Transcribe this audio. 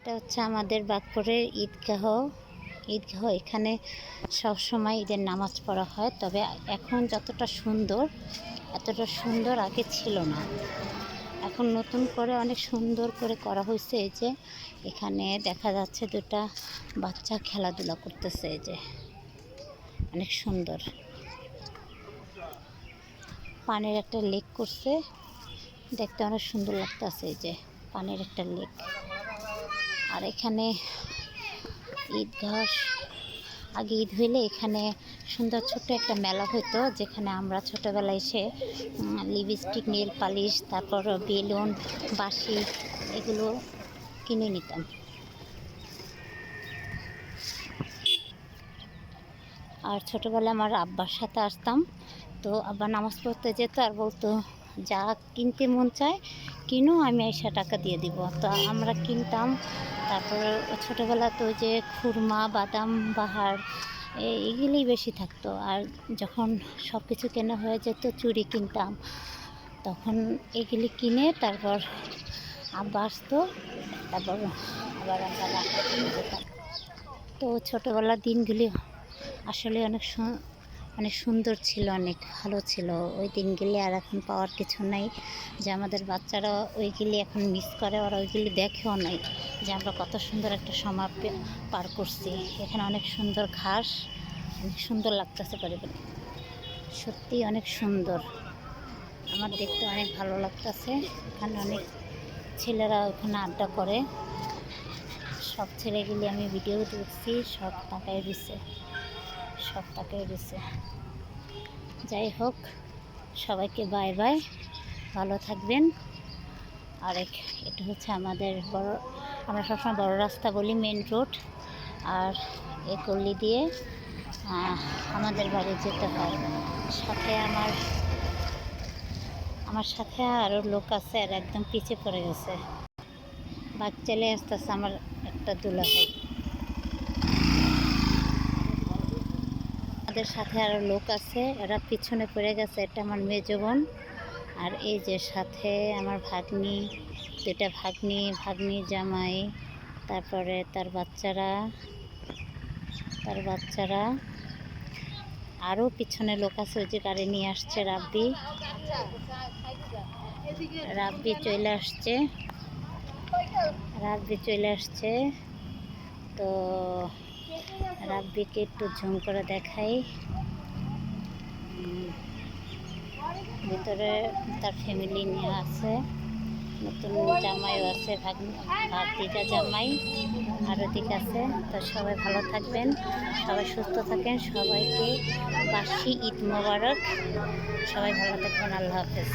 এটা হচ্ছে আমাদের বাগপুরের ঈদগাহ। এখানে সবসময় ঈদের নামাজ পড়া হয়, তবে এখন যতটা সুন্দর এতটা সুন্দর আগে ছিল না। এখন নতুন করে অনেক সুন্দর করে করা হয়েছে। এই যে এখানে দেখা যাচ্ছে দুটা বাচ্চা খেলাধুলা করতেছে, এই যে অনেক সুন্দর। পানির একটা লেক করছে, দেখতে অনেক সুন্দর লাগতেছে। এই যে পানির একটা লেক। আর এখানে ঈদগাহ, আগে ঈদ হইলে এখানে সুন্দর ছোট্ট একটা মেলা হতো, যেখানে আমরা ছোটোবেলায় এসে লিপস্টিক, নেল পালিশ, তারপর বেলুন, বাঁশি এগুলো কিনে নিতাম। আর ছোটোবেলায় আমার আব্বার সাথে আসতাম, তো আব্বা নামাজ পড়তে যেত আর বলতো যা কিনতে মন চায় কিনো, আমি এসে টাকা দিয়ে দিব। তো আমরা কিনতাম। তারপর ছোটোবেলা তো যে খুরমা, বাদাম, বাহার এইগুলি বেশি থাকতো। আর যখন সব কিছু কেনা হয়ে যেত, চুড়ি কিনতাম, তখন এগুলি কিনে তারপর আব্বা আসতো, তারপর আবার আমরা রান্না কিনে যেতাম। তো ছোটোবেলার দিনগুলি আসলে অনেক সুন্দর ছিল, অনেক ভালো ছিল ওই দিনগুলি। আর এখন পাওয়ার কিছু নাই, যে আমাদের বাচ্চারা ওইগুলি এখন মিস করে, ওরা ওইগুলি দেখেও নাই, যে আমরা কত সুন্দর একটা সময় পার করছি। এখানে অনেক সুন্দর ঘাস, অনেক সুন্দর লাগতেছে পরিবেশ, সত্যি অনেক সুন্দর। আমার দেখতে অনেক ভালো লাগতেছে। এখানে অনেক ছেলেরা ওখানে আড্ডা করে, সব ছেলেগুলি আমি ভিডিও দেখছি, সব তাকায় দিছে। যাই হোক, সবাইকে বাই বাই, ভালো থাকবেন। আর এটা হচ্ছে আমাদের আমরা সবসময় বড় রাস্তা বলি, মেন রোড। আর এই গলি দিয়ে আমাদের বাড়ি যেতে হয়। সাথে আমার সাথে আরও লোক আছে, আর একদম পিছিয়ে পড়ে গেছে, বাঘ চলে আসতেছে আমার একটা দুলাভাই। আমাদের সাথে আরও লোক আছে, এরা পিছনে পড়ে গেছে। এটা আমার মেজো বোন। আর এই যে সাথে আমার ভাগ্নি, দুটা ভাগ্নি জামাই, তারপরে তার বাচ্চারা আরও পিছনে লোক আছে। ওই যে গাড়ি নিয়ে আসছে রাব্বি চলে আসছে। তো রাব্বিকে একটু ঝুম করে দেখাই। ভিতরে তার ফ্যামিলি নিয়ে আছে, নতুন জামাইও আছে, ভাতিজা জামাই আর ওদিকে আছে। তো সবাই ভালো থাকবেন, সবাই সুস্থ থাকেন, সবাইকে বাসি ঈদ মোবারক। সবাই ভালো থাকবেন, আল্লাহ হাফেজ।